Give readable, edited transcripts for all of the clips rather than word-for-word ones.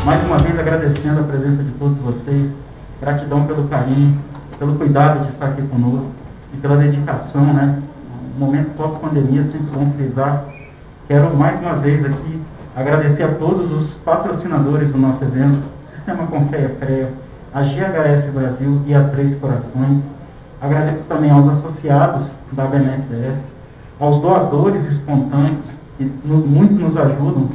Mais uma vez agradecendo a presença de todos vocês, gratidão pelo carinho, pelo cuidado de estar aqui conosco e pela dedicação, né? No momento pós-pandemia, sempre bom frisar. Quero mais uma vez aqui agradecer a todos os patrocinadores do nosso evento, Sistema Confeia CREA, a GHS Brasil e a Três Corações. Agradeço também aos associados da BNFDF, aos doadores espontâneos, que muito nos ajudam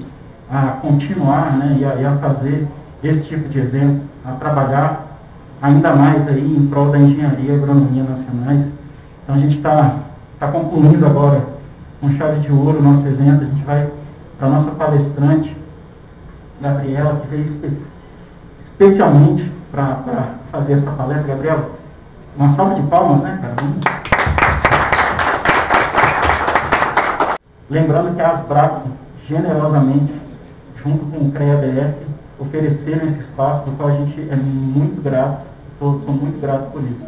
a continuar, né, e a fazer esse tipo de evento, a trabalhar ainda mais aí em prol da engenharia e agronomia nacionais. Então a gente está concluindo agora com chave de ouro o nosso evento. A gente vai para a nossa palestrante, Gabriela, que veio especialmente para fazer essa palestra. Gabriela, uma salva de palmas, né, cara? Lembrando que a Asbraco, generosamente, junto com o CREA-BF, ofereceram esse espaço, do qual a gente é muito grato, sou muito grato por isso.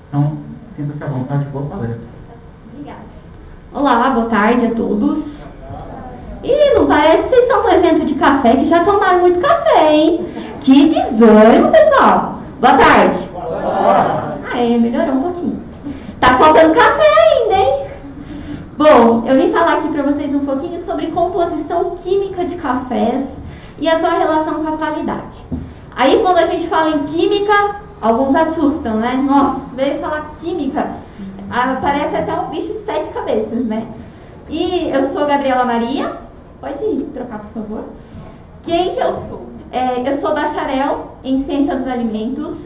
Então, sinta-se à vontade, boa palestra. Obrigada. Olá, boa tarde a todos. Ih, não parece que vocês estão no evento de café, que já tomaram muito café, hein? Que desânimo, pessoal. Boa tarde. Boa. Melhorou um pouquinho. Tá faltando café ainda, hein? Bom, eu vim falar aqui para vocês um pouquinho sobre composição química de cafés e a sua relação com a qualidade. Aí, quando a gente fala em química, alguns assustam, né? Nossa, veio falar química, parece até um bicho de 7 cabeças, né? E eu sou Gabriela Maria. Pode trocar, por favor. Quem que eu sou? Eu sou bacharel em Ciência dos Alimentos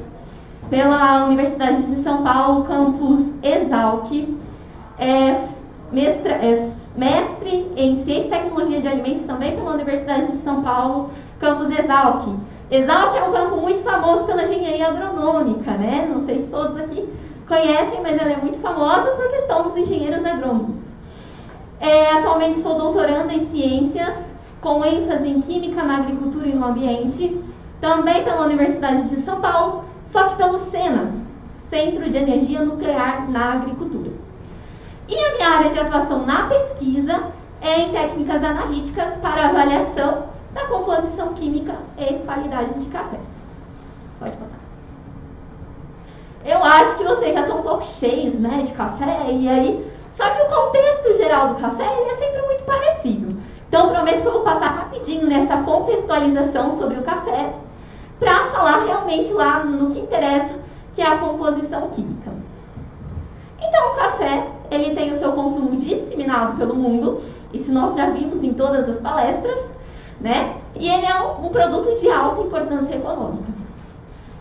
pela Universidade de São Paulo, campus Exalc. Mestre em Ciência e Tecnologia de Alimentos também pela Universidade de São Paulo, campus Exalc. Exalc é um campo muito famoso pela engenharia agronômica, né? Não sei se todos aqui conhecem, mas ela é muito famosa porque somos engenheiros agrônomos. Atualmente sou doutoranda em Ciências, com ênfase em Química na Agricultura e no Ambiente, também pela Universidade de São Paulo, só que pelo SENA, Centro de Energia Nuclear na Agricultura. E a minha área de atuação na pesquisa é em técnicas analíticas para avaliação da composição química e qualidade de café. Pode passar. Eu acho que vocês já estão um pouco cheios, né, de café, e aí, só que o contexto geral do café ele é sempre muito parecido. Então, prometo que eu vou passar rapidinho nessa contextualização sobre o café, para falar realmente lá no que interessa, que é a composição química. Então, o café, ele tem o seu consumo disseminado pelo mundo, isso nós já vimos em todas as palestras, né? E ele é um produto de alta importância econômica.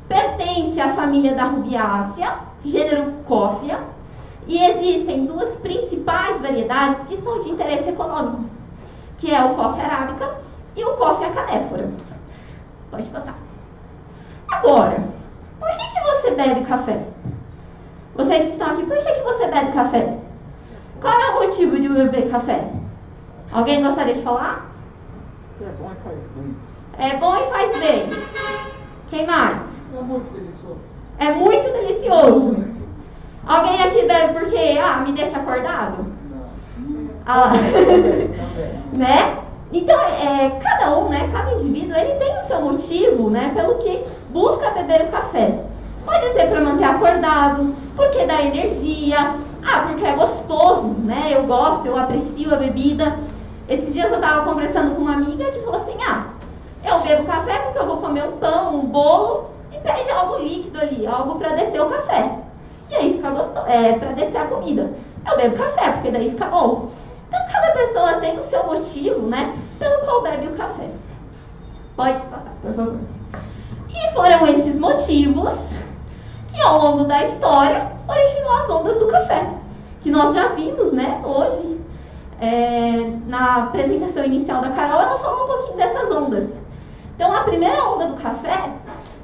Pertence à família da Rubiácea, gênero Coffea, e existem duas principais variedades que são de interesse econômico, que é o Coffea arábica e o Coffea canéfora. Pode passar. Agora, por que você bebe café? Vocês que estão aqui, por que você bebe café? Qual é o motivo de beber café? Alguém gostaria de falar? É bom e faz bem. É bom e faz bem. Quem mais? É muito delicioso. É muito delicioso. Alguém aqui bebe porque, me deixa acordado? Não. Né? Então, cada um, né, cada indivíduo, ele tem o seu motivo, né, pelo que busca beber o café. Pode ser para manter acordado, porque dá energia, porque é gostoso, né, eu gosto, eu aprecio a bebida. Esses dias eu estava conversando com uma amiga que falou assim, eu bebo café porque eu vou comer um pão, um bolo, e pede algo líquido ali, algo para descer o café. E aí fica gostoso, para descer a comida. Eu bebo café, porque daí fica bom. Então, cada pessoa tem o seu motivo, né, pelo qual bebe o café. Pode passar, por favor. E foram esses motivos que, ao longo da história, originou as ondas do café. Que nós já vimos, né, hoje, na apresentação inicial da Carol, ela falou um pouquinho dessas ondas. Então, a primeira onda do café,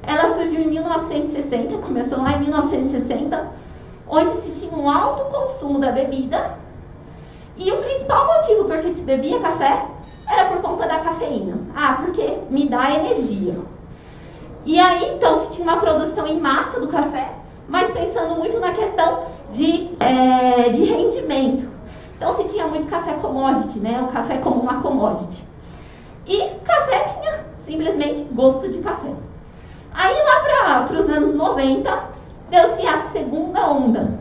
ela surgiu em 1960, começou lá em 1960, onde se tinha um alto consumo da bebida. E o principal motivo por que se bebia café era por conta da cafeína. Porque me dá energia. E aí, então, se tinha uma produção em massa do café, mas pensando muito na questão de rendimento. Então, se tinha muito café commodity, né? O café como uma commodity. E café tinha simplesmente gosto de café. Aí lá para os anos 90, deu-se a segunda onda.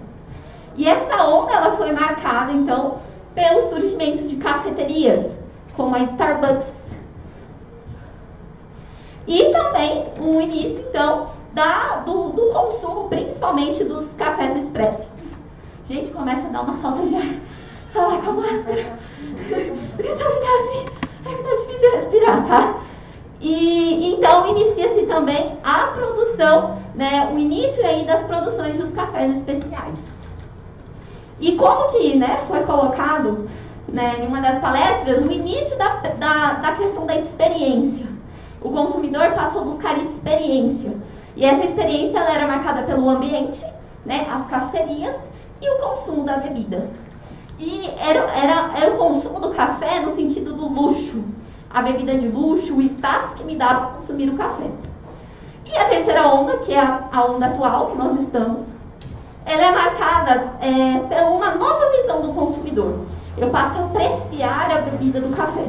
E essa onda ela foi marcada, então, pelo surgimento de cafeterias, como a Starbucks. E também o início, então, do consumo, principalmente dos cafés expressos. Gente, começa a dar uma falta de ar. Falar com a máscara. Principalmente assim, é que tá difícil respirar, tá? E então inicia-se também a produção, né, o início aí das produções dos cafés especiais. E como que, né, foi colocado, né, em uma das palestras, o início da questão da experiência. O consumidor passou a buscar experiência. E essa experiência ela era marcada pelo ambiente, né, as cafeterias e o consumo da bebida. E era o consumo do café no sentido do luxo. A bebida de luxo, o status que me dá para consumir o café. E a terceira onda, que é a onda atual que nós estamos, ela é marcada por uma nova visão do consumidor. Eu passo a apreciar a bebida do café.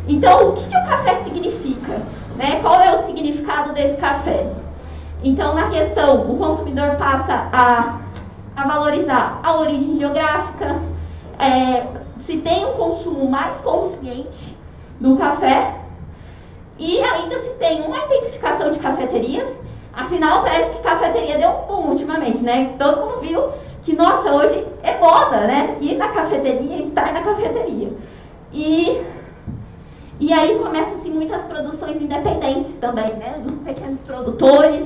Então, o que o café significa? Né? Qual é o significado desse café? Então, na questão, o consumidor passa a valorizar a origem geográfica, se tem um consumo mais consciente do café, e ainda se tem uma intensificação de cafeterias. Afinal, parece que cafeteria deu um boom ultimamente, né? Todo mundo viu que, nossa, hoje é moda, né? Ir na cafeteria, estar na cafeteria. E aí começam-se muitas produções independentes também, né? Dos pequenos produtores,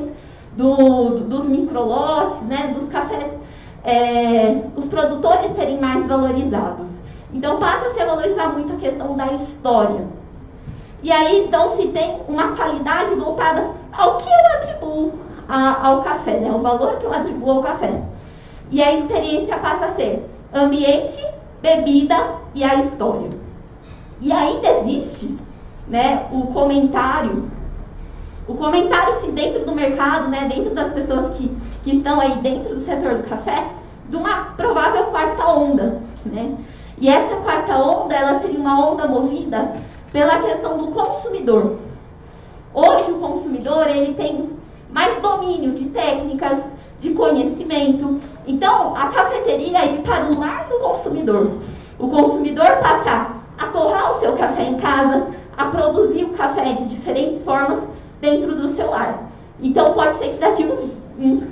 dos microlotes, né? Dos cafés, os produtores serem mais valorizados. Então passa a se valorizar muito a questão da história. E aí então se tem uma qualidade voltada ao que eu atribuo ao café, né? O valor que eu atribuo ao café. E a experiência passa a ser ambiente, bebida e a história. E ainda existe, né, o comentário se dentro do mercado, né, dentro das pessoas que estão aí dentro do setor do café, de uma provável quarta onda, né? E essa quarta onda, ela seria uma onda movida pela questão do consumidor. Hoje o consumidor, ele tem mais domínio de técnicas, de conhecimento. Então, a cafeteria é ir para o lar do consumidor. O consumidor passa a torrar o seu café em casa, a produzir o café de diferentes formas dentro do seu lar. Então, pode ser que daqui um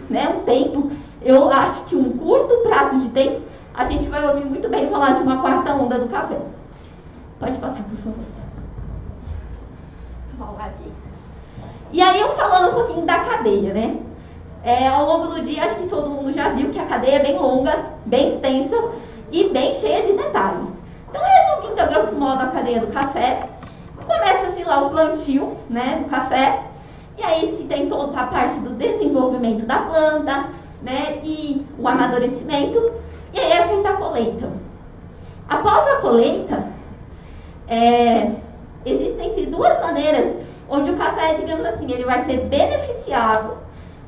tempo, eu acho que um curto prazo de tempo, a gente vai ouvir muito bem falar de uma quarta onda do café. Pode passar, por favor. Vamos lá aqui. E aí, eu falando um pouquinho da cadeia, né? Ao longo do dia, acho que todo mundo já viu que a cadeia é bem longa, bem extensa e bem cheia de detalhes. Então, resumindo a grosso modo a cadeia do café, começa-se lá o plantio, né, do café, e aí se tem toda a parte do desenvolvimento da planta, né, e o amadurecimento, e aí é feita a colheita. Após a colheita, existem duas maneiras onde o café, digamos assim, ele vai ser beneficiado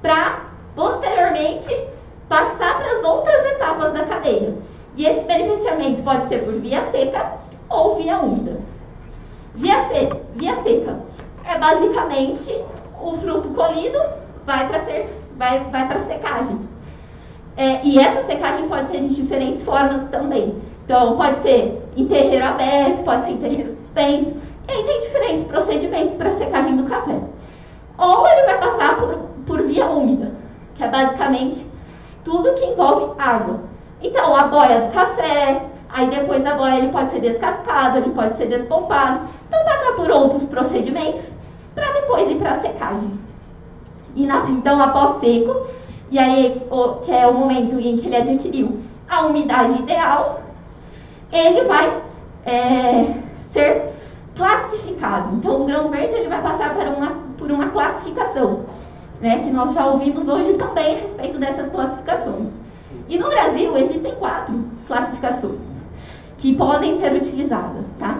para, posteriormente, passar para as outras etapas da cadeia. E esse beneficiamento pode ser por via seca ou via úmida. Via seca é basicamente o fruto colhido vai para secagem. E essa secagem pode ser de diferentes formas também. Então, pode ser em terreiro aberto, pode ser em terreiro suspenso. E aí tem diferentes procedimentos para a secagem do café. Ou ele vai passar por via úmida, que é basicamente tudo que envolve água. Então, a boia do café, aí depois da boia ele pode ser descascado, ele pode ser despompado. Então, passa por outros procedimentos para depois ir para a secagem. E então, após seco, e aí que é o momento em que ele adquiriu a umidade ideal, ele vai ser classificado. Então, o grão verde ele vai passar por uma classificação, né, que nós já ouvimos hoje também a respeito dessas classificações. E no Brasil existem 4 classificações que podem ser utilizadas, tá?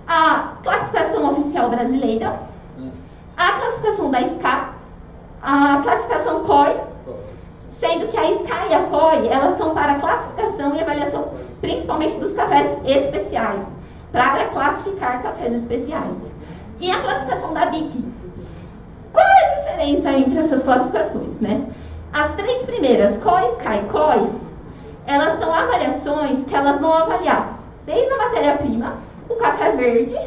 A classificação oficial brasileira, a classificação da SCA, a classificação COI, sendo que a SCA e a COI, elas são para classificação e avaliação, principalmente dos cafés especiais, para classificar cafés especiais. E a classificação da BIC. Qual é a diferença entre essas classificações, né? As três primeiras, COI, SCA e COI, elas são avaliações que elas vão avaliar desde a matéria-prima, o café verde,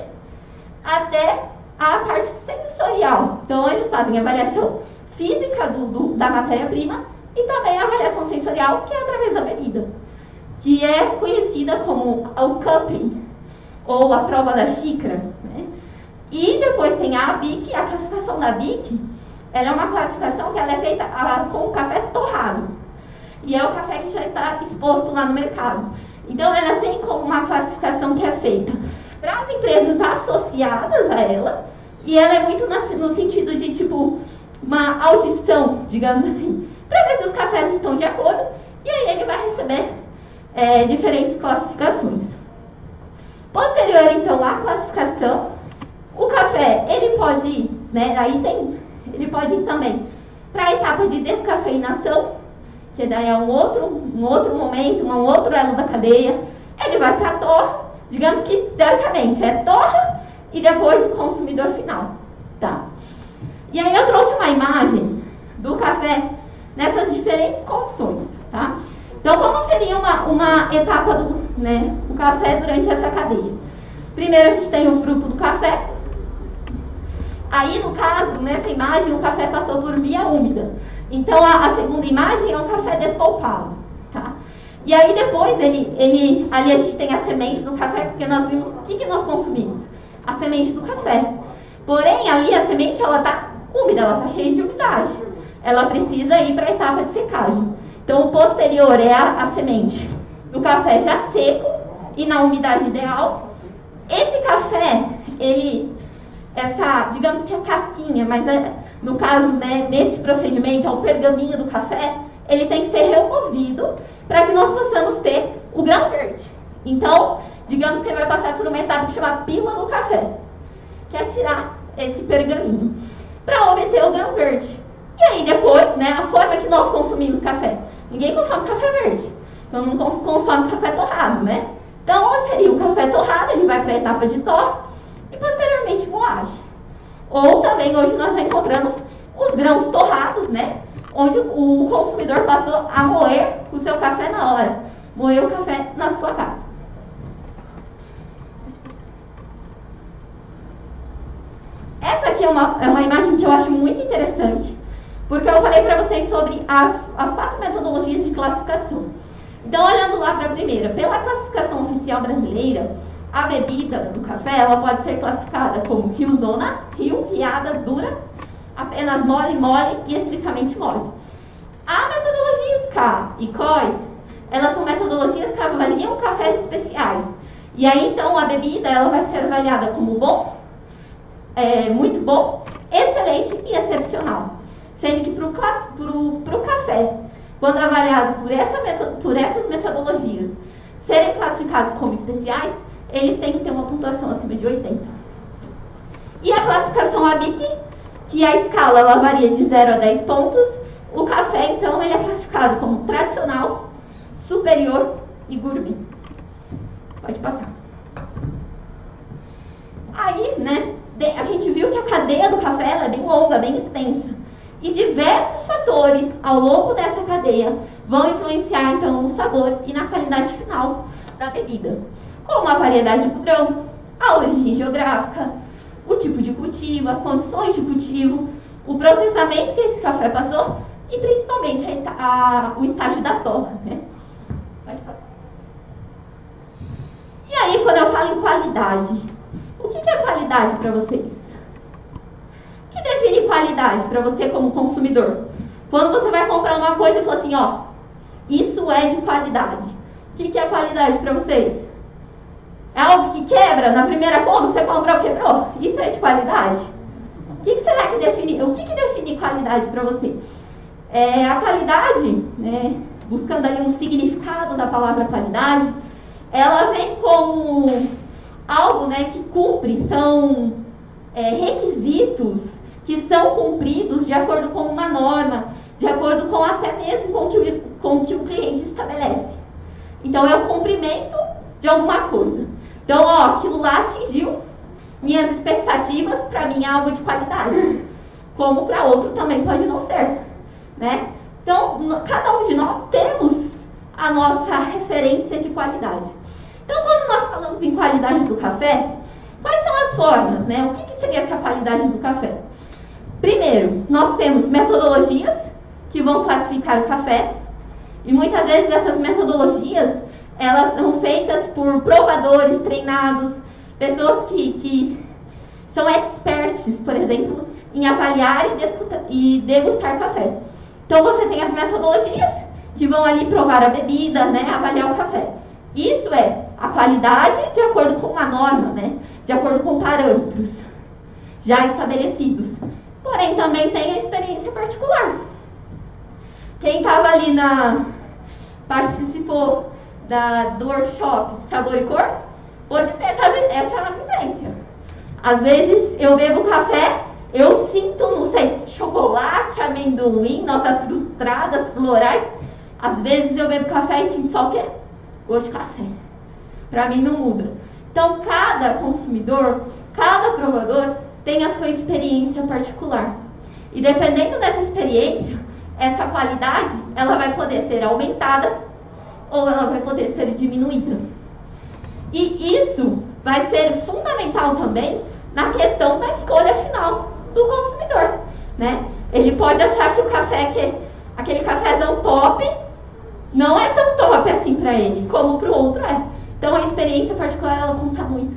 até a parte sensorial. Então, eles fazem a avaliação física da matéria-prima e também a avaliação sensorial, que é através da bebida, que é conhecida como o cupping, ou a prova da xícara, né? E depois tem a BIC, a classificação da BIC, ela é uma classificação que ela é feita com o café torrado. E é o café que já está exposto lá no mercado. Então, ela tem como uma classificação que é feita para as empresas associadas a ela, e ela é muito no sentido de, tipo, uma audição, digamos assim, para ver se os cafés estão de acordo, e aí ele vai receber diferentes classificações. Posterior, então, à classificação, o café, ele pode ir, né, ele pode ir também para a etapa de descafeinação, que daí é um outro momento, um outro elo da cadeia. Ele vai para a torra, digamos que, teoricamente, é torra e depois o consumidor final. Tá? E aí eu trouxe uma imagem do café nessas diferentes condições. Tá? Então, como seria uma etapa do café durante essa cadeia? Primeiro, a gente tem o fruto do café. Aí, no caso, nessa imagem, o café passou por via úmida. Então, a segunda imagem é um café despolpado. Tá? E aí, depois, ali a gente tem a semente do café, porque nós vimos o que nós consumimos? A semente do café. Porém, ali a semente, ela está úmida, ela está cheia de umidade. Ela precisa ir para a etapa de secagem. Então, o posterior é a semente do café já seco e na umidade ideal. Esse café, digamos que a casquinha, mas no caso, né, nesse procedimento, o pergaminho do café, ele tem que ser removido para que nós possamos ter o grão verde. Então, digamos que ele vai passar por uma etapa que chama pila do café, que é tirar esse pergaminho, para obter o grão verde. E aí depois, né, a forma que nós consumimos café. Ninguém consome café verde, então não consome café torrado, né? Então, seria o café torrado, ele vai para a etapa de torra e posteriormente moagem. Ou também hoje nós encontramos os grãos torrados, né? Onde o consumidor passou a moer o seu café na hora. Moer o café na sua casa. Essa aqui é uma imagem que eu acho muito interessante, porque eu falei para vocês sobre as 4 metodologias de classificação. Então, olhando lá para a primeira, pela classificação oficial brasileira, a bebida do café, ela pode ser classificada como riozona, rio, riada, dura, apenas mole e estritamente mole. A metodologia SCA e COI, elas são metodologias que avaliam cafés especiais. E aí, então, a bebida, ela vai ser avaliada como bom, muito bom, excelente e excepcional. Sendo que para o café, quando avaliado por essas metodologias, serem classificados como especiais, eles têm que ter uma pontuação acima de 80. E a classificação ABIC, que a escala ela varia de 0 a 10 pontos, o café, então, ele é classificado como tradicional, superior e gourmet. Pode passar. Aí, né, a gente viu que a cadeia do café ela é bem longa, bem extensa. E diversos fatores ao longo dessa cadeia vão influenciar, então, no sabor e na qualidade final da bebida. Como a variedade do grão, a origem geográfica, o tipo de cultivo, as condições de cultivo, o processamento que esse café passou e, principalmente, o estágio da torra, né? Pode passar. E aí, quando eu falo em qualidade, o que é qualidade para vocês? O que define qualidade para você como consumidor? Quando você vai comprar uma coisa e fala assim, ó, isso é de qualidade. O que é qualidade para vocês? É algo que quebra na primeira compra, você comprou, quebrou? Isso é de qualidade? O que será que define? O que define qualidade para você? A qualidade, né, buscando ali um significado da palavra qualidade, ela vem como algo, né, que cumpre, são requisitos que são cumpridos de acordo com uma norma, de acordo com até mesmo com o que o cliente estabelece. Então, é o cumprimento de alguma coisa. Então, ó, aquilo lá atingiu minhas expectativas, para mim é algo de qualidade, como para outro também pode não ser, né? Então, cada um de nós temos a nossa referência de qualidade. Então, quando nós falamos em qualidade do café, quais são as formas, né? O que seria essa qualidade do café? Primeiro, nós temos metodologias que vão classificar o café, e muitas vezes essas metodologias, elas são feitas por provadores treinados, pessoas que são experts, por exemplo, em avaliar e degustar café. Então você tem as metodologias que vão ali provar a bebida, né, avaliar o café. Isso é a qualidade de acordo com uma norma, né, de acordo com parâmetros já estabelecidos. Porém, também tem a experiência particular. Quem estava ali participou do workshop Sabor e Cor, pode ter essa vivência. Às vezes eu bebo café, eu sinto, não sei, chocolate, amendoim, notas frustradas, florais. Às vezes eu bebo café e sinto só o quê? Gosto de café. Para mim não muda. Então cada consumidor, cada provador tem a sua experiência particular. E dependendo dessa experiência, essa qualidade, ela vai poder ser aumentada ou ela vai poder ser diminuída. E isso vai ser fundamental também na questão da escolha final do consumidor, né? Ele pode achar que o café, aquele cafezão top, não é tão top assim para ele, como para o outro é. Então a experiência particular, ela conta muito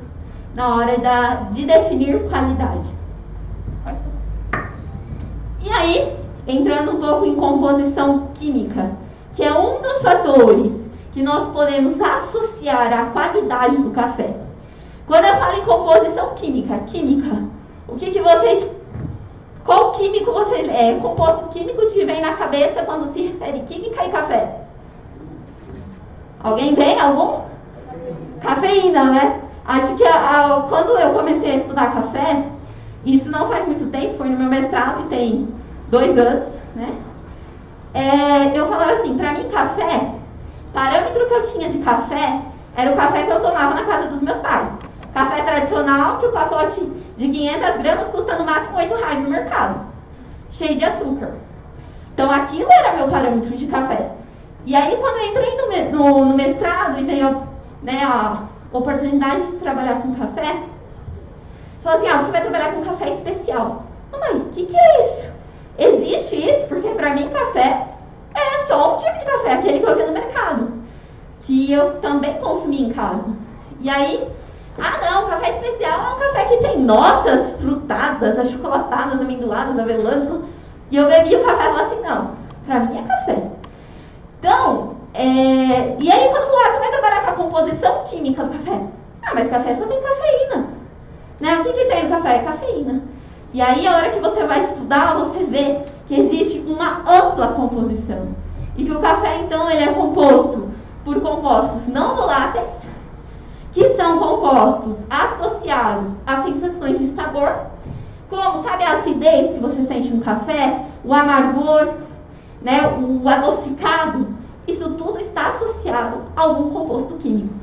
na hora de definir qualidade. E aí, entrando um pouco em composição química, que é um dos fatores que nós podemos associar à qualidade do café. Quando eu falo em composição química, o que vocês... Qual químico composto químico te vem na cabeça quando se refere química e café? Alguém vem? Algum? Cafeína, né? Acho que quando eu comecei a estudar café, isso não faz muito tempo, foi no meu mestrado e tem 2 anos, né? Eu falava assim, pra mim café, parâmetro que eu tinha de café, era o café que eu tomava na casa dos meus pais. Café tradicional, que o pacote de 500 gramas custa no máximo R$8 no mercado, cheio de açúcar. Então aquilo era meu parâmetro de café. E aí quando eu entrei no mestrado e veio, né, a oportunidade de trabalhar com café, falou assim, você vai trabalhar com café especial. Mamãe, o que é isso? Existe isso? Porque pra mim café é só um tipo de café, aquele que eu vi no mercado, que eu também consumi em casa. E aí, não, café especial é um café que tem notas frutadas, achocolatadas, amendoadas, avelãs. E eu bebi o café e falei assim, não, pra mim é café. Então, e aí quando você vai trabalhar com a composição química do café, mas café só tem cafeína. Né? O que tem no café? É cafeína. E aí a hora que você vai estudar, você vê que existe uma ampla composição. E que o café, então, ele é composto por compostos não voláteis, que são compostos associados a sensações de sabor, como, sabe, a acidez que você sente no café, o amargor, né, o adocicado, isso tudo está associado a algum composto químico.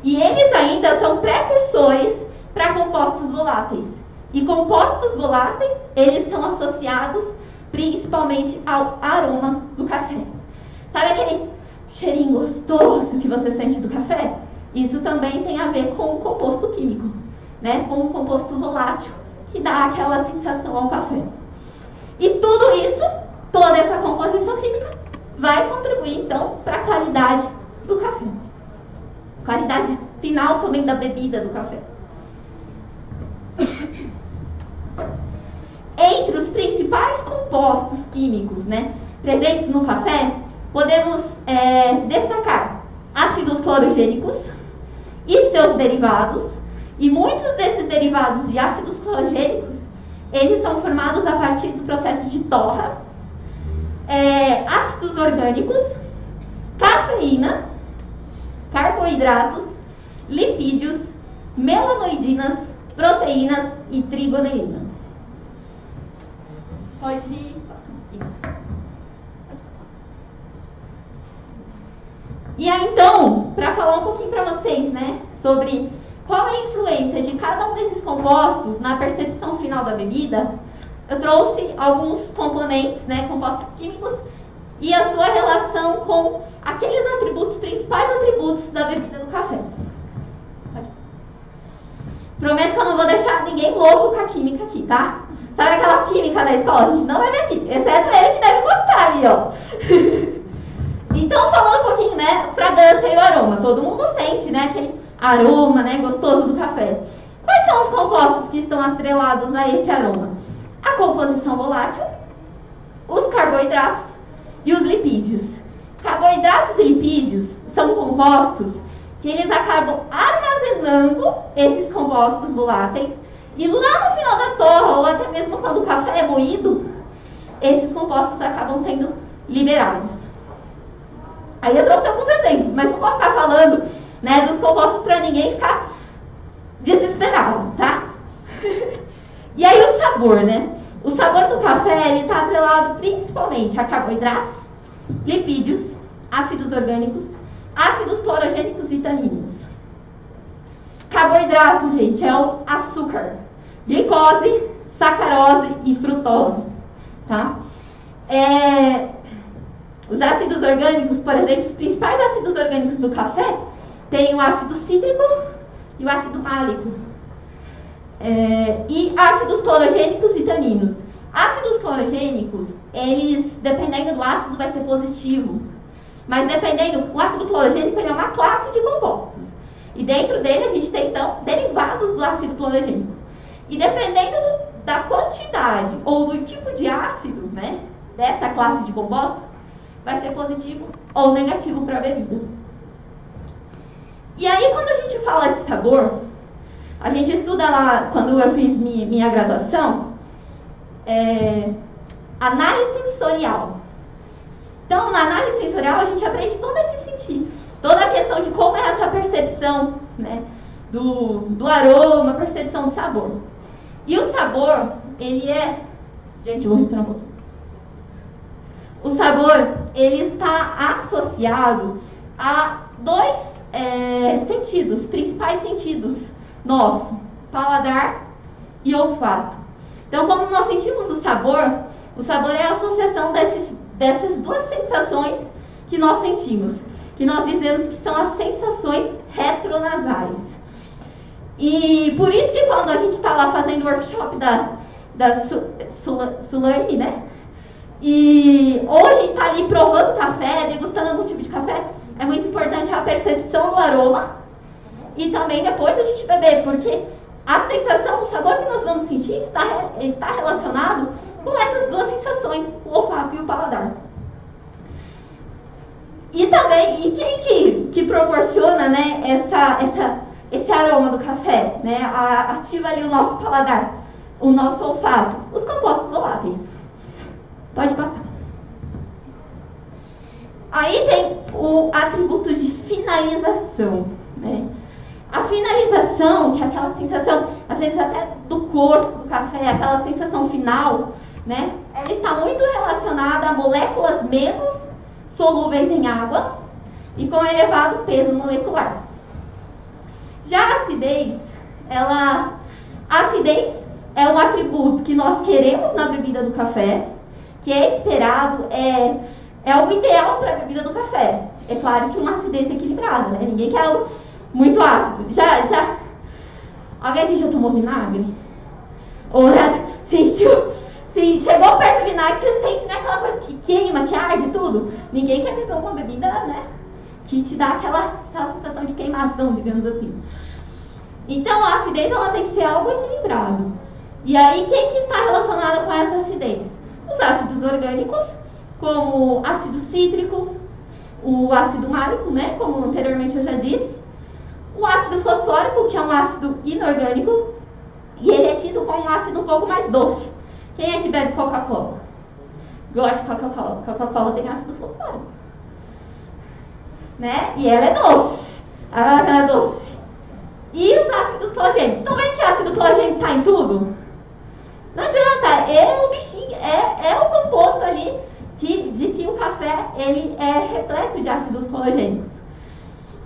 E eles ainda são precursores para compostos voláteis. E compostos voláteis, eles são associados principalmente ao aroma do café. Sabe aquele cheirinho gostoso que você sente do café? Isso também tem a ver com o composto químico, né? Com o composto volátil, que dá aquela sensação ao café. E tudo isso, toda essa composição química, vai contribuir, então, para a qualidade do café. Qualidade final também da bebida do café. Entre os principais compostos químicos, né, presentes no café, podemos destacar ácidos clorogênicos e seus derivados. E muitos desses derivados de ácidos clorogênicos, eles são formados a partir do processo de torra, ácidos orgânicos, cafeína, carboidratos, lipídios, melanoidinas, proteínas e trigonelina. Pode ir. Isso. E aí, então, para falar um pouquinho para vocês, né, sobre qual é a influência de cada um desses compostos na percepção final da bebida, eu trouxe alguns componentes, né, compostos químicos, e a sua relação com aqueles atributos, principais atributos da bebida do café. Prometo que eu não vou deixar ninguém louco com a química aqui, tá? Sabe aquela química da escola? A gente não vai ver aqui, exceto ele que deve gostar ali, ó. Então, falando um pouquinho, né, fragrância e o aroma. Todo mundo sente, né, aquele aroma, né, gostoso do café. Quais são os compostos que estão atrelados a esse aroma? A composição volátil, os carboidratos e os lipídios. Carboidratos e lipídios são compostos que eles acabam armazenando esses compostos voláteis e lá no final da torra, ou até mesmo quando o café é moído, esses compostos acabam sendo liberados. Aí eu trouxe alguns exemplos, mas não vou ficar falando, né, dos compostos para ninguém ficar desesperado, tá? E aí o sabor, né? O sabor do café está atrelado principalmente a carboidratos, lipídios, ácidos orgânicos, ácidos clorogênicos e taninos. Carboidrato, gente, é o açúcar, glicose, sacarose e frutose, tá? Os ácidos orgânicos, por exemplo, os principais ácidos orgânicos do café tem o ácido cítrico e o ácido málico. E ácidos clorogênicos e taninos. Ácidos clorogênicos, eles, dependendo do ácido, vai ser positivo. Mas dependendo, o ácido clorogênico ele é uma classe de compostos. E dentro dele a gente tem, então, derivados do ácido clorogênico. E dependendo da quantidade ou do tipo de ácido, né, dessa classe de compostos, vai ser positivo ou negativo para a bebida. E aí, quando a gente fala de sabor, a gente estuda lá, quando eu fiz minha graduação, análise sensorial. Então, na análise sensorial, a gente aprende todo esse sentido, toda a questão de como é essa percepção, né, do aroma, percepção do sabor. E o sabor, ele é... Gente, eu vou respirar um pouquinho. O sabor, ele está associado a dois sentidos, principais sentidos nossos, paladar e olfato. Então, como nós sentimos o sabor é a associação dessas duas sensações que nós sentimos, que nós dizemos que são as sensações retronasais. E por isso que quando a gente está lá fazendo o workshop da Sulaine, né? Ou a gente está ali provando café, degustando algum tipo de café, é muito importante a percepção do aroma e também depois a gente beber, porque a sensação, o sabor que nós vamos sentir está relacionado com essas duas sensações, o olfato e o paladar. E também, e quem que proporciona, né, esse aroma do café, né, ativa ali o nosso paladar, o nosso olfato? Os compostos voláteis. Pode passar. Aí tem o atributo de finalização, né? A finalização, que é aquela sensação, às vezes até do corpo do café, aquela sensação final, né? Ela está muito relacionada a moléculas menos solúveis em água e com elevado peso molecular. Já a acidez, a acidez é um atributo que nós queremos na bebida do café, que é esperado, é o ideal para a bebida do café. É claro que uma acidez equilibrada, né? Ninguém quer algo muito ácido. Alguém aqui já tomou vinagre? Ou já sentiu? Se chegou perto do vinagre, você sente, né, aquela coisa que queima, que arde tudo. Ninguém quer beber uma bebida, né, que te dá aquela sensação de queimação, digamos assim. Então a acidez ela tem que ser algo equilibrado. E aí quem que está relacionado com essa acidez? Os ácidos orgânicos, como o ácido cítrico, o ácido málico, né, como anteriormente eu já disse, o ácido fosfórico, que é um ácido inorgânico, e ele é tido como um ácido um pouco mais doce. Quem é que bebe Coca-Cola? Gosta de Coca-Cola. Coca-Cola tem ácido fosfórico, né, e ela é doce. Ela é doce. E os ácidos clorogênicos. Então vê que ácido clorogênico está em tudo? Não adianta, é o bichinho, é o composto ali de que o café ele é repleto de ácidos clorogênicos.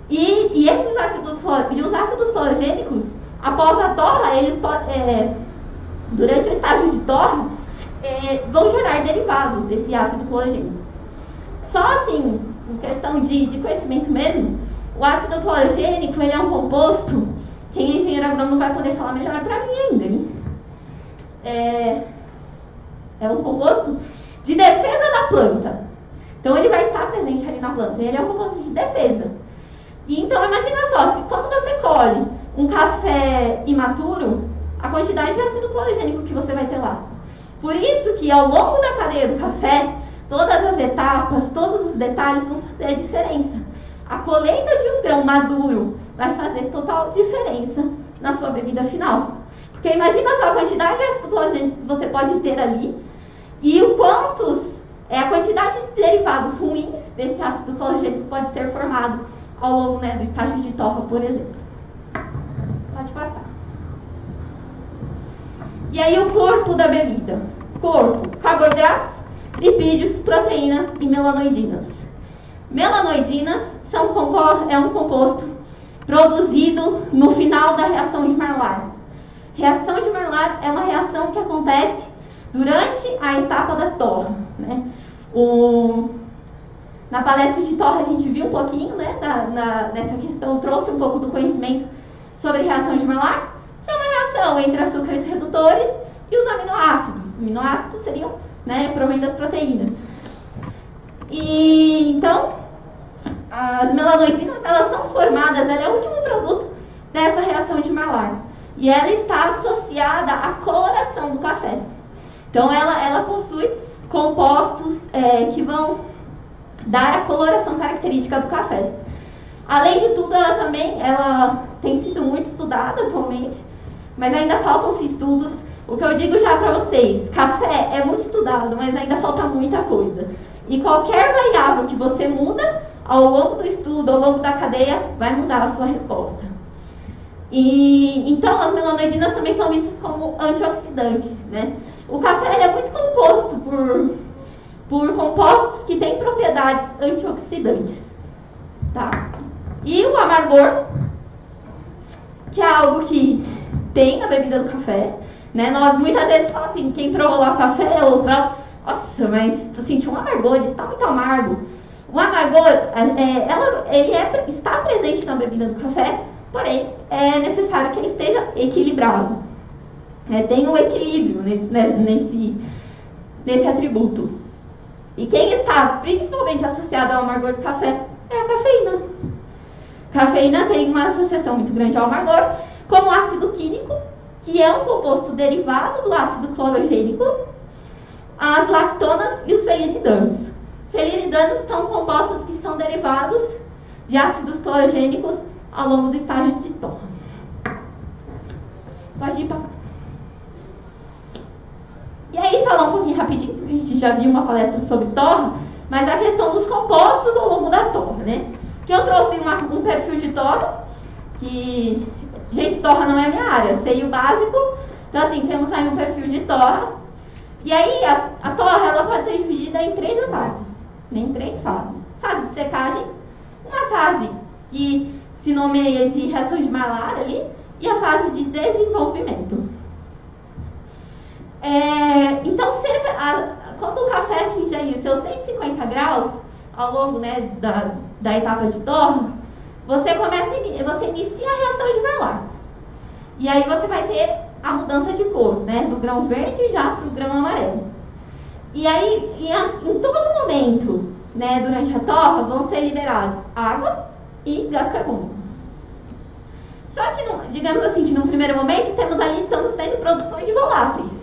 E os ácidos clorogênicos, após a torra, eles durante o estágio de torra, vão gerar derivados desse ácido clorogênico. Só assim, em questão de conhecimento mesmo, o ácido clorogênico ele é um composto, quem é engenheiro agrônomo vai poder falar melhor para mim ainda, hein? É um composto de defesa da planta. Então ele vai estar presente ali na planta, ele é um composto de defesa. E então imagina só, se quando você colhe um café imaturo, a quantidade de ácido clorogênico que você vai ter lá. Por isso que ao longo da cadeia do café, todas as etapas, todos os detalhes vão fazer a diferença. A colheita de um grão maduro vai fazer total diferença na sua bebida final. Porque imagina só a quantidade de ácido clorogênico que você pode ter ali e o a quantidade de derivados ruins desse ácido clorogênico pode ser formado ao longo do estágio de torra, por exemplo. Pode passar. E aí o corpo da bebida. Corpo, carboidratos, lipídios, proteínas e melanoidinas. Melanoidinas é um composto produzido no final da reação de Maillard. Reação de Maillard é uma reação que acontece durante a etapa da torra, né? Na palestra de torra a gente viu um pouquinho, né, nessa questão, trouxe um pouco do conhecimento sobre reação de Maillard, que é uma reação entre açúcares redutores e os aminoácidos. Os aminoácidos seriam, né, provém das proteínas. E então, as melanoidinas, elas são formadas, ela é o último produto dessa reação de Maillard. E ela está associada à coloração do café. Então, ela possui compostos que vão dar a coloração característica do café. Além de tudo, ela tem sido muito estudada atualmente, mas ainda faltam-se estudos. O que eu digo já para vocês, café é muito estudado, mas ainda falta muita coisa. E qualquer variável que você muda ao longo do estudo, ao longo da cadeia, vai mudar a sua resposta. E então as melanoidinas também são vistas como antioxidantes, né? O café é muito composto por compostos que têm propriedades antioxidantes, tá? E o amargor, que é algo que tem na bebida do café, né? Nós muitas vezes falamos assim, quem provou lá o café, ou nossa, mas eu senti um amargor, ele está muito amargo. O amargor, está presente na bebida do café, porém, é necessário que ele esteja equilibrado. Tem um equilíbrio nesse atributo. E quem está principalmente associado ao amargor do café é a cafeína. A cafeína tem uma associação muito grande ao amargor, como o ácido químico, que é um composto derivado do ácido clorogênico, as lactonas e os felinidanos. Felinidanos são compostos que são derivados de ácidos clorogênicos ao longo do estágio de torra. Pode ir para cá. E aí, falar um pouquinho rapidinho, porque a gente já viu uma palestra sobre torra, mas a questão dos compostos ao longo da torra, né? Que eu trouxe um perfil de torra, que, gente, torra não é a minha área, sei o básico, então assim, temos aí um perfil de torra. E aí, a torra, ela pode ser dividida em 3 etapas, em 3 fases. Fase de secagem, uma fase que se nomeia de reação de Maillard ali, e a fase de desenvolvimento. Então, quando o café atinge aí os seus 150 graus, ao longo, né, da etapa de torra, você inicia a reação de Maillard. E aí você vai ter a mudança de cor, né, do grão verde já para o grão amarelo. E aí, em todo momento, né, durante a torra, vão ser liberados água e gás carbônico. Só que, digamos assim, que no primeiro momento, estamos tendo produções de voláteis.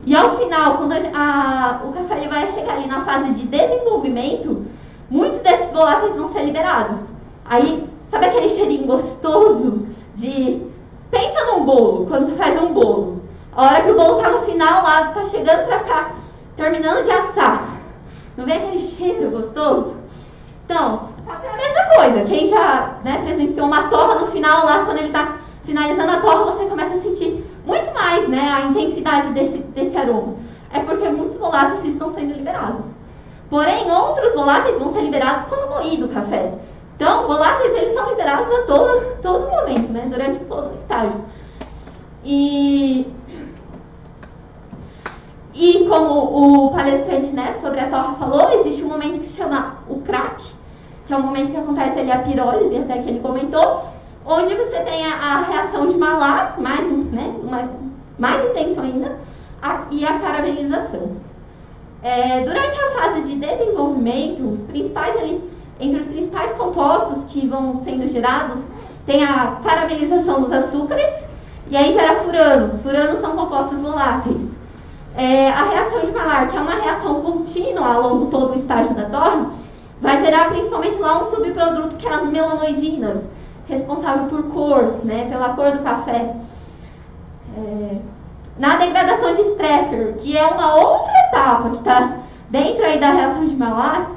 E ao final, quando o café vai chegar ali na fase de desenvolvimento, muitos desses voláteis vão ser liberados. Aí, sabe aquele cheirinho gostoso de... Pensa num bolo, quando você faz um bolo. A hora que o bolo está no final, lá, está chegando para cá, terminando de assar. Não vê aquele cheiro gostoso? Então, é a mesma coisa. Quem já, né, presenciou uma torra no final, lá, quando ele está finalizando a torra, você começa a sentir muito mais, né, a intensidade desse aroma. É porque muitos voláteis estão sendo liberados. Porém, outros voláteis vão ser liberados quando moído o café. Então, voláteis, eles são liberados a todo momento, né? Durante todo o estágio. E como o palestrante, né, sobre a torra falou, existe um momento que se chama o crack, que é um momento que acontece ali a pirólise, até que ele comentou, onde você tem a reação de Maillard, mais intensa ainda, e a caramelização. Durante a fase de desenvolvimento, entre os principais compostos que vão sendo gerados, tem a caramelização dos açúcares, e aí gera furanos. Furanos são compostos voláteis. A reação de Maillard, que é uma reação contínua ao longo de todo o estágio da torre, vai gerar principalmente lá um subproduto que é as melanoidinas, responsável por cor, né, pela cor do café. Na degradação de Strecker, que é uma outra etapa que está dentro aí da reação de Maillard,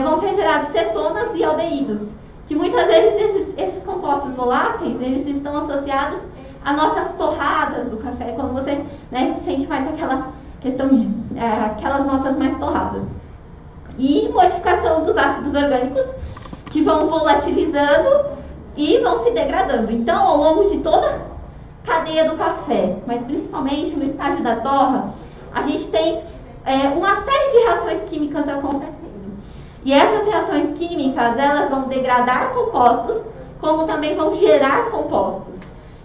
vão ser gerados cetonas e aldeídos, que muitas vezes esses compostos voláteis, eles estão associados a notas torradas do café, quando você, né, sente mais aquela questão de aquelas notas mais torradas. E modificação dos ácidos orgânicos, que vão volatilizando e vão se degradando. Então, ao longo de toda a cadeia do café, mas principalmente no estágio da torra, a gente tem uma série de reações químicas acontecendo. E essas reações químicas, elas vão degradar compostos, como também vão gerar compostos.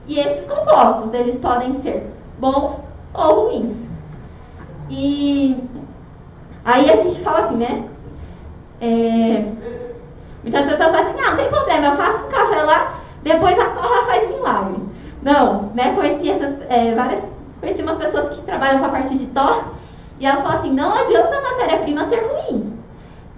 E esses compostos, eles podem ser bons ou ruins. E aí a gente fala assim, né? Muitas pessoas falam assim, não tem problema, eu faço um café lá, depois a torra faz milagre. Não, né? Conheci umas pessoas que trabalham com a parte de torra, e elas falam assim, não adianta a matéria-prima ser ruim.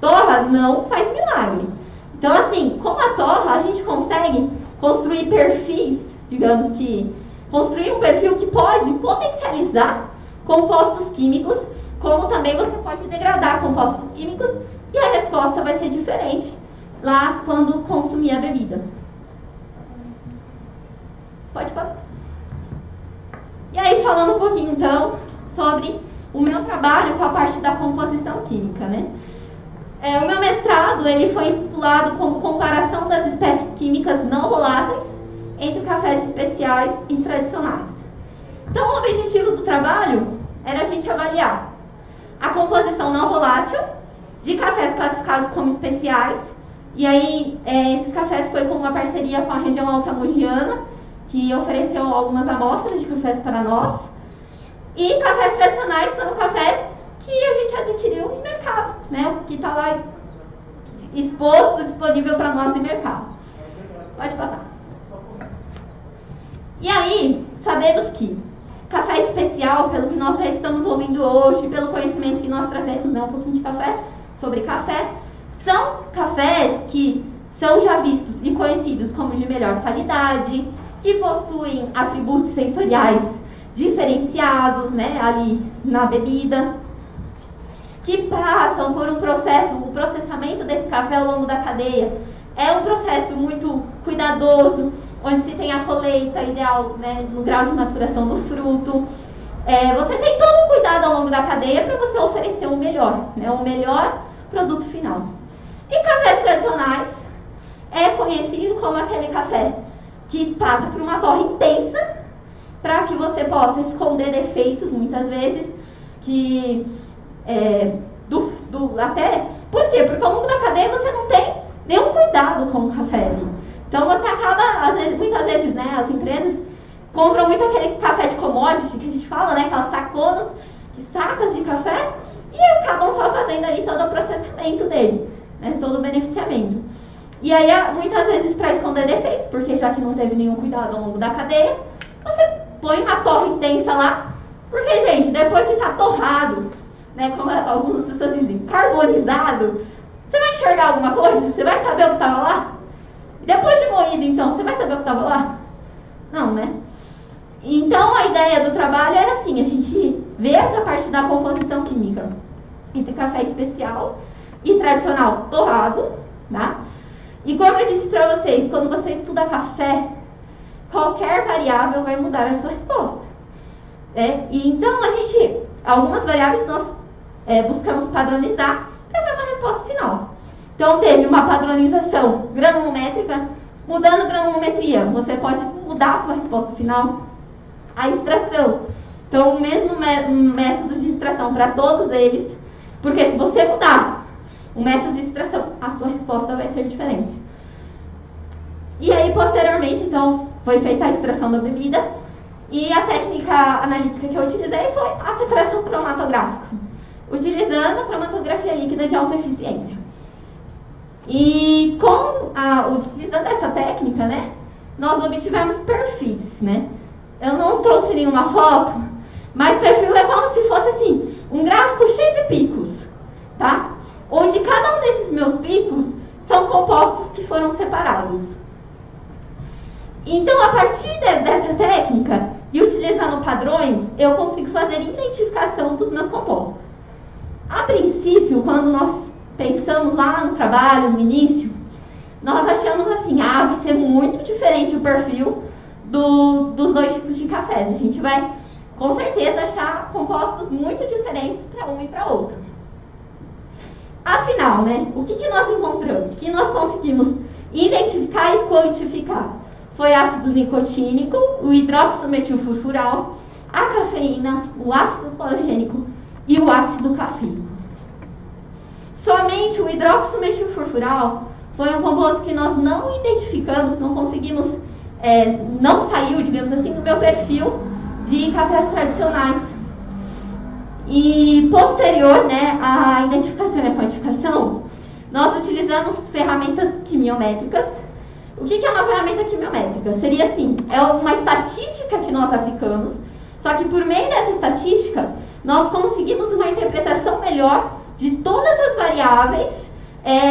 Torra não faz milagre. Então, assim, com a torra, a gente consegue construir perfis, digamos que, construir um perfil que pode potencializar compostos químicos, como também você pode degradar compostos químicos, e a resposta vai ser diferente lá quando consumir a bebida. Pode falar. E aí, falando um pouquinho, então, sobre o meu trabalho com a parte da composição química, né? O meu mestrado, ele foi intitulado como Comparação das espécies químicas não voláteis entre cafés especiais e tradicionais. Então, o objetivo do trabalho era a gente avaliar a composição não volátil de cafés classificados como especiais. E aí, esses cafés foi com uma parceria com a região altamogiana, que ofereceu algumas amostras de cafés para nós. E cafés tradicionais foram cafés que a gente adquiriu no mercado, né? Que está lá exposto, disponível para nós no mercado. Pode passar. E aí, sabemos que café especial, pelo que nós já estamos ouvindo hoje, pelo conhecimento que nós trazemos, né, um pouquinho de café, sobre café, são cafés que são já vistos e conhecidos como de melhor qualidade, que possuem atributos sensoriais diferenciados, né, ali na bebida, que passam por um processo, o processamento desse café ao longo da cadeia é um processo muito cuidadoso, onde se tem a colheita ideal, né, no grau de maturação do fruto. Você tem todo um cuidado ao longo da cadeia para você oferecer o melhor, né, o melhor produto final. E cafés tradicionais é conhecido como aquele café que passa por uma torre intensa para que você possa esconder defeitos, muitas vezes, que por quê? Porque ao longo da cadeia você não tem nenhum cuidado com o café ali. Então você acaba, muitas vezes, né, as empresas compram muito aquele café de commodity que a gente fala, né, aquelas saconas, sacas de café, e acabam só fazendo ali todo o processamento dele, né, todo o beneficiamento. E aí, muitas vezes, para esconder defeitos, porque já que não teve nenhum cuidado ao longo da cadeia, você põe uma torre intensa lá, porque, gente, depois que está torrado, né, como algumas pessoas dizem, carbonizado, você vai enxergar alguma coisa? Você vai saber o que estava lá? Depois de moído, então, você vai saber o que estava lá? Não, né? Então, a ideia do trabalho era assim, a gente vê essa parte da composição química entre café especial e tradicional torrado, tá? E como eu disse para vocês, quando você estuda café, qualquer variável vai mudar a sua resposta. E então, algumas variáveis nós buscamos padronizar para ter uma resposta final. Então, teve uma padronização granulométrica. Mudando granulometria, você pode mudar a sua resposta final. A extração. Então, o mesmo método de extração para todos eles, porque se você mudar o método de extração, a sua resposta vai ser diferente. E aí, posteriormente, então, foi feita a extração da bebida, e a técnica analítica que eu utilizei foi a separação cromatográfica, utilizando a cromatografia líquida de alta eficiência. E utilizando essa técnica, né, nós obtivemos perfis, né? Eu não trouxe nenhuma foto, mas perfil é como se fosse assim, um gráfico cheio de picos, tá? Onde cada um desses meus picos são compostos que foram separados. Então, a partir dessa técnica, e utilizando padrões, eu consigo fazer identificação dos meus compostos. A princípio, quando nós pensamos lá no trabalho, no início, nós achamos assim, vai ser muito diferente o perfil dos dois tipos de cafés. A gente vai, com certeza, achar compostos muito diferentes para um e para outro. Afinal, né, o que nós encontramos? O que nós conseguimos identificar e quantificar? Foi ácido nicotínico, o hidroximetilfurfural, a cafeína, o ácido clorogênico e o ácido cafílico. Somente o hidroximetilfurfural foi um composto que nós não identificamos, não conseguimos, não saiu, digamos assim, do meu perfil de cafés tradicionais. E posterior, né, à identificação e à quantificação, nós utilizamos ferramentas quimiométricas. O que é uma ferramenta quimiométrica? Seria assim, é uma estatística que nós aplicamos, só que por meio dessa estatística, nós conseguimos uma interpretação melhor de todas as variáveis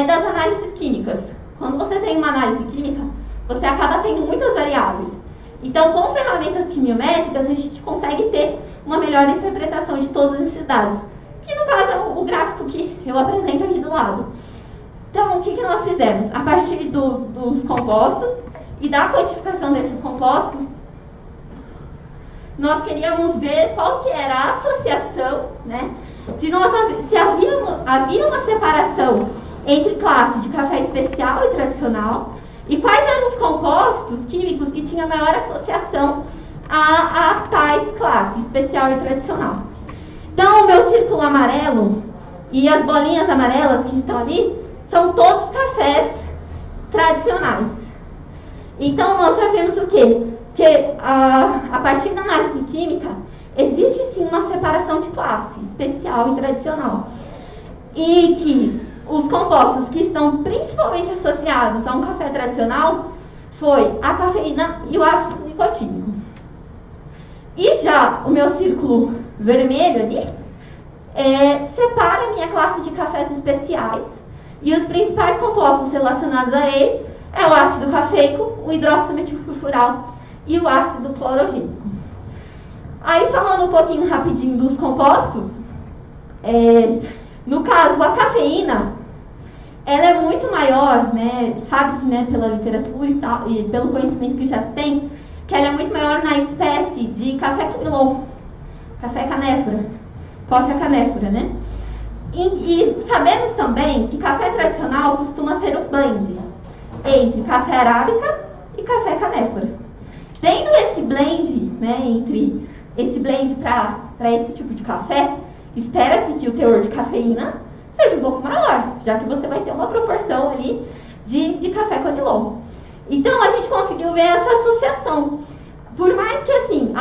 das análises químicas. Quando você tem uma análise química, você acaba tendo muitas variáveis. Então, com ferramentas quimiométricas, a gente consegue ter uma melhor interpretação de todos esses dados, que no caso é o gráfico que eu apresento aqui do lado. Então, o que nós fizemos? A partir dos compostos e da quantificação desses compostos, nós queríamos ver qual que era a associação, né? Se havia uma separação entre classe de café especial e tradicional, e quais eram os compostos químicos que tinham maior associação a tais classes, especial e tradicional. Então, o meu círculo amarelo e as bolinhas amarelas que estão ali são todos cafés tradicionais. Então, nós já vimos o quê? Que a partir da análise química, existe sim uma separação de classe, especial e tradicional. E que os compostos que estão principalmente associados a um café tradicional foi a cafeína e o ácido nicotínico. E já o meu círculo vermelho ali separa a minha classe de cafés especiais. E os principais compostos relacionados a ele é o ácido cafeico, o hidroximetilfurfural e o ácido clorogênico. Aí, falando um pouquinho rapidinho dos compostos, no caso, a cafeína, ela é muito maior, né, sabe-se, né, pela literatura e tal, e pelo conhecimento que já se tem, que ela é muito maior na espécie de café quinilon, café canéfora, coffea canéfora, né? E sabemos também que café tradicional costuma ser um blend entre café arábica e café canéfora. Tendo esse blend, né, entre esse blend para esse tipo de café, espera-se que o teor de cafeína seja um pouco maior, já que você vai ter uma proporção ali de café conilon. Então, a gente conseguiu ver essa associação. Por mais que, assim,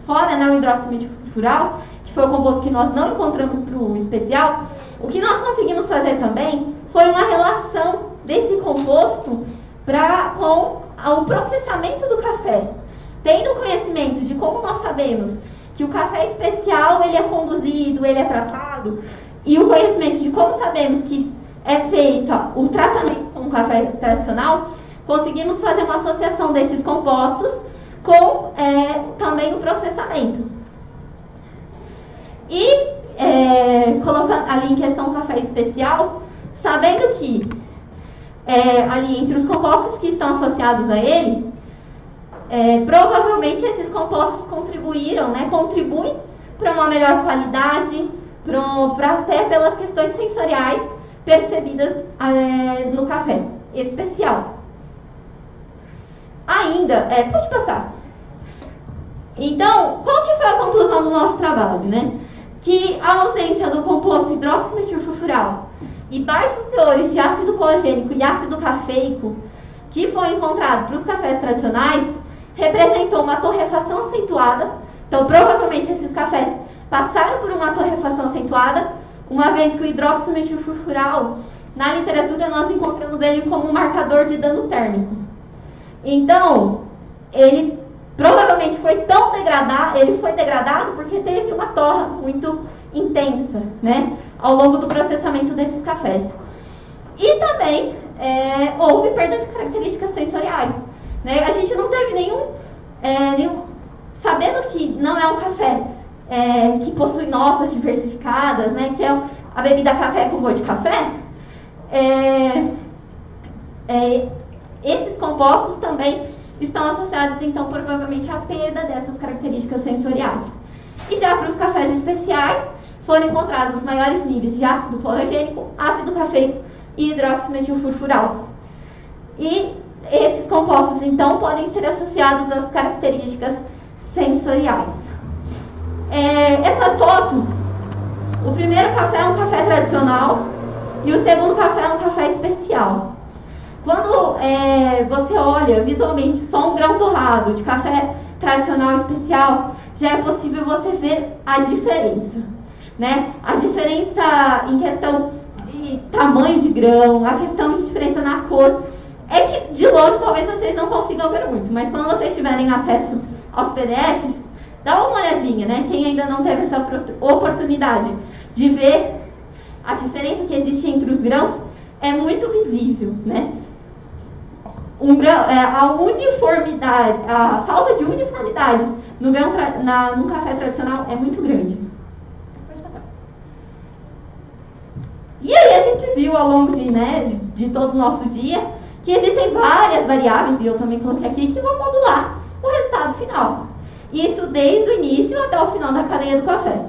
fora, né, o hidroximetilfurfural, que foi o composto que nós não encontramos para o especial, o que nós conseguimos fazer também foi uma relação desse composto com o processamento do café. Tendo conhecimento de como nós sabemos que o café especial ele é conduzido, ele é tratado, e o conhecimento de como sabemos que é feito o tratamento com o café tradicional, conseguimos fazer uma associação desses compostos com também o processamento. E colocando ali em questão o café especial, sabendo que ali entre os compostos que estão associados a ele, provavelmente esses compostos contribuem para uma melhor qualidade, até pelas questões sensoriais, percebidas no café especial. Ainda, pode passar. Então, qual que foi a conclusão do nosso trabalho, né? Que a ausência do composto hidroximetilfurfural e baixos teores de ácido colagênico e ácido cafeico que foi encontrado para os cafés tradicionais representou uma torrefação acentuada. Então, provavelmente, esses cafés passaram por uma torrefação acentuada, uma vez que o hidroximetilfurfural, na literatura, nós encontramos ele como um marcador de dano térmico. Então, ele provavelmente ele foi degradado porque teve uma torra muito intensa, né, ao longo do processamento desses cafés. E também houve perda de características sensoriais, né? A gente não teve nenhum sabendo que não é um café que possui notas diversificadas, né, que é a bebida café com gosto de café, esses compostos também estão associados, então, provavelmente à perda dessas características sensoriais. E já para os cafés especiais, foram encontrados os maiores níveis de ácido colagênico, ácido cafeico e hidroximetilfurfural. E esses compostos, então, podem ser associados às características sensoriais. Essa foto, o primeiro café é um café tradicional e o segundo café é um café especial. Quando você olha visualmente só um grão torrado de café tradicional especial, já é possível você ver a diferença, né? A diferença em questão de tamanho de grão, a questão de diferença na cor, é que de longe talvez vocês não consigam ver muito, mas quando vocês tiverem acesso aos PDFs, dá uma olhadinha, né? Quem ainda não teve essa oportunidade de ver a diferença que existe entre os grãos, é muito visível, né? A uniformidade, a falta de uniformidade no café tradicional é muito grande. E aí a gente viu ao longo de todo o nosso dia que existem várias variáveis, e eu também coloquei aqui, que vão modular o resultado final. Isso desde o início até o final da cadeia do café.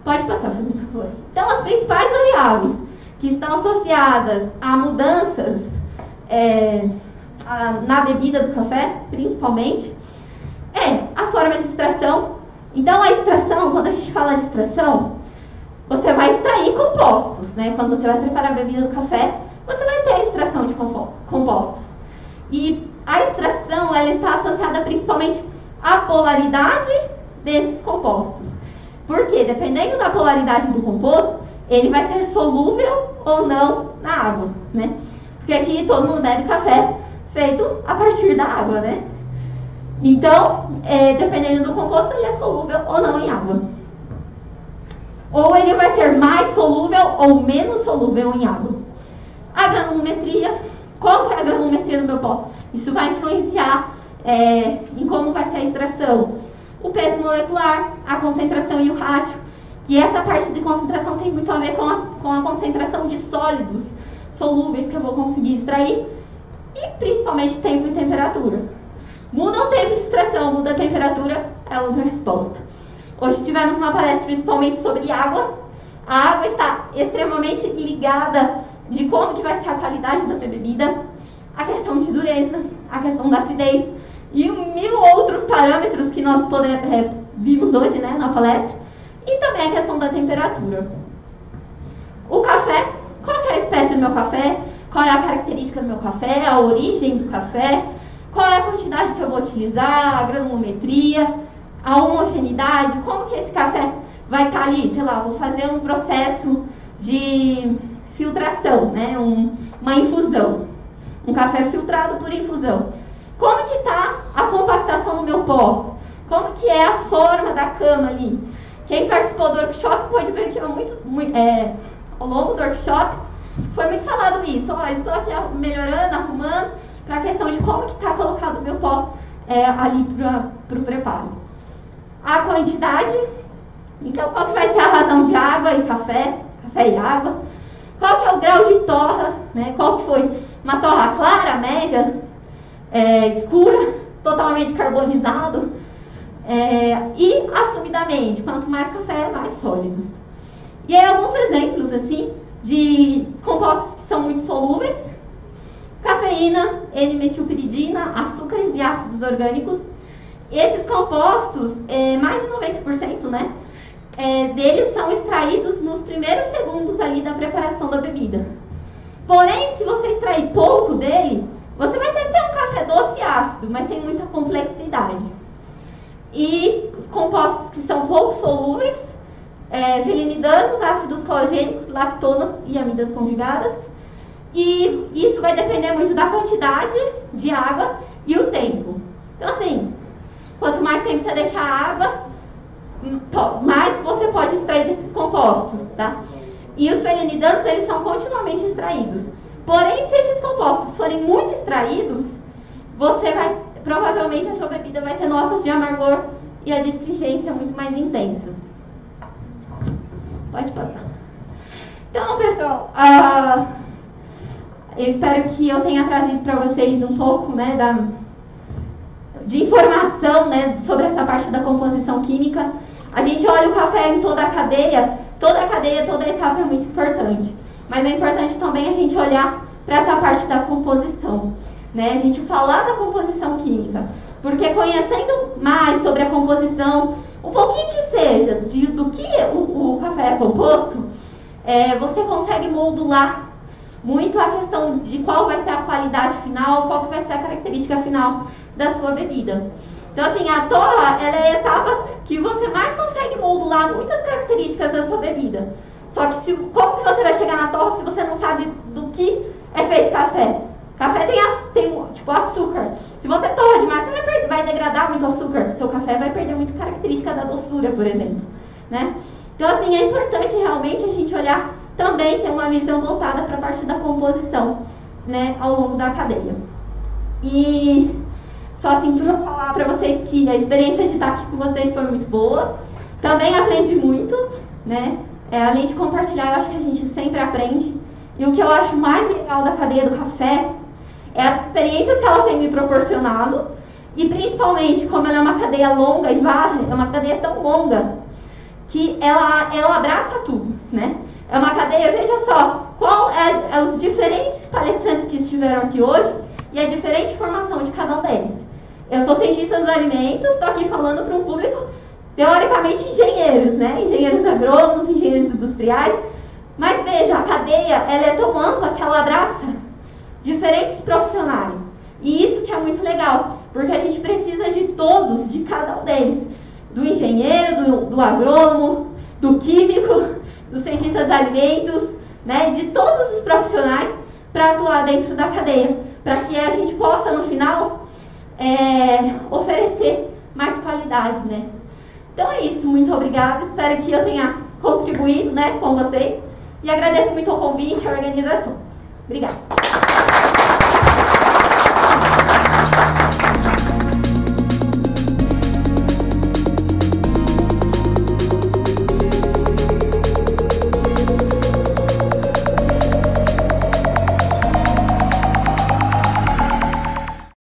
Pode passar, por favor. Então, as principais variáveis que estão associadas a mudanças na bebida do café, principalmente, a forma de extração. Então, a extração, quando a gente fala de extração, você vai extrair compostos, né? Quando você vai preparar a bebida do café, você vai ter a extração de compostos. E a extração, ela está associada principalmente à polaridade desses compostos. Porque, dependendo da polaridade do composto, ele vai ser solúvel ou não na água, né? Porque aqui todo mundo bebe café feito a partir da água, né? Então, dependendo do composto, ele é solúvel ou não em água. Ou ele vai ser mais solúvel ou menos solúvel em água. A granulometria, qual que é a granulometria do meu pó? Isso vai influenciar em como vai ser a extração. O peso molecular, a concentração e o rádio, que essa parte de concentração tem muito a ver com a concentração de sólidos solúveis que eu vou conseguir extrair, e principalmente tempo e temperatura. Muda o tempo de extração, muda a temperatura, é outra resposta. Hoje tivemos uma palestra principalmente sobre água. A água está extremamente ligada de como que vai ser a qualidade da bebida, a questão de dureza, a questão da acidez e 1000 outros parâmetros que nós vimos hoje, né, na palestra, e também a questão da temperatura. O café, qual que é a espécie do meu café? Qual é a característica do meu café? A origem do café? Qual é a quantidade que eu vou utilizar? A granulometria? A homogeneidade? Como que esse café vai estar ali? Sei lá, vou fazer um processo de filtração, né? Uma infusão. Um café filtrado por infusão. Como que está a compactação do meu pó? Como que é a forma da cama ali? Quem participou do workshop pode ver que ao longo do workshop foi muito falado isso. Ó, estou aqui melhorando, arrumando, para a questão de como que está colocado o meu pó ali para o preparo. A quantidade, então qual que vai ser a razão de água e café e água? Qual que é o grau de torra, né? Qual que foi? Uma torra clara, média, escura, totalmente carbonizado, e assumidamente, quanto mais café, mais sólidos. E aí alguns exemplos assim de compostos que são muito solúveis, cafeína, N-metilpiridina, açúcares e ácidos orgânicos. Esses compostos, mais de 90%, né, deles são extraídos nos primeiros segundos ali da preparação da bebida. Porém, se você extrair pouco dele, você vai ter um café doce e ácido, mas tem muita complexidade. E os compostos que são pouco solúveis, felinidanos, ácidos colagênicos, lactonas e amidas conjugadas. E isso vai depender muito da quantidade de água e o tempo. Então, assim, quanto mais tempo você deixar a água, mais você pode extrair desses compostos, tá? E os felinidanos, eles são continuamente extraídos. Porém, se esses compostos forem muito extraídos, provavelmente a sua bebida vai ter notas de amargor e a astringência muito mais intensas. Pode passar. Então, pessoal, eu espero que eu tenha trazido para vocês um pouco, né, de informação, né, sobre essa parte da composição química. A gente olha o café em toda a cadeia, toda etapa é muito importante. Mas é importante também a gente olhar para essa parte da composição, né? A gente falar da composição química, porque conhecendo mais sobre a composição, um pouquinho que seja, do que o café é composto, você consegue modular muito a questão de qual vai ser a qualidade final, qual vai ser a característica final da sua bebida. Então, assim, a torra, ela é a etapa que você mais consegue modular muitas características da sua bebida. Só que como que você vai chegar na torra se você não sabe do que é feito café? Café tem tipo açúcar. Se você torra demais, você vai degradar muito o açúcar. Seu café vai perder muito característica da doçura, por exemplo, né? Então, assim, é importante realmente a gente olhar também, ter uma visão voltada para a parte da composição, né, ao longo da cadeia. E só assim, para falar para vocês que a experiência de estar aqui com vocês foi muito boa. Também aprendi muito, né? Além de compartilhar, eu acho que a gente sempre aprende. E o que eu acho mais legal da cadeia do café é as experiências que ela tem me proporcionado. E principalmente, como ela é uma cadeia longa e vasta, é uma cadeia tão longa que ela abraça tudo, né? É uma cadeia, veja só, qual os diferentes palestrantes que estiveram aqui hoje e a diferente formação de cada um deles. Eu sou cientista dos alimentos, estou aqui falando para um público, teoricamente, engenheiros, né? Engenheiros agrônomos, engenheiros industriais. Mas veja, a cadeia, ela é tão ampla que ela abraça diferentes profissionais. E isso que é muito legal, porque a gente precisa de todos, de cada um deles. Do engenheiro, do agrônomo, do químico, do cientista dos alimentos, né? De todos os profissionais para atuar dentro da cadeia. Para que a gente possa, no final, oferecer mais qualidade, né? Então é isso, muito obrigada, espero que eu tenha contribuído, né, com vocês e agradeço muito o convite e a organização. Obrigada.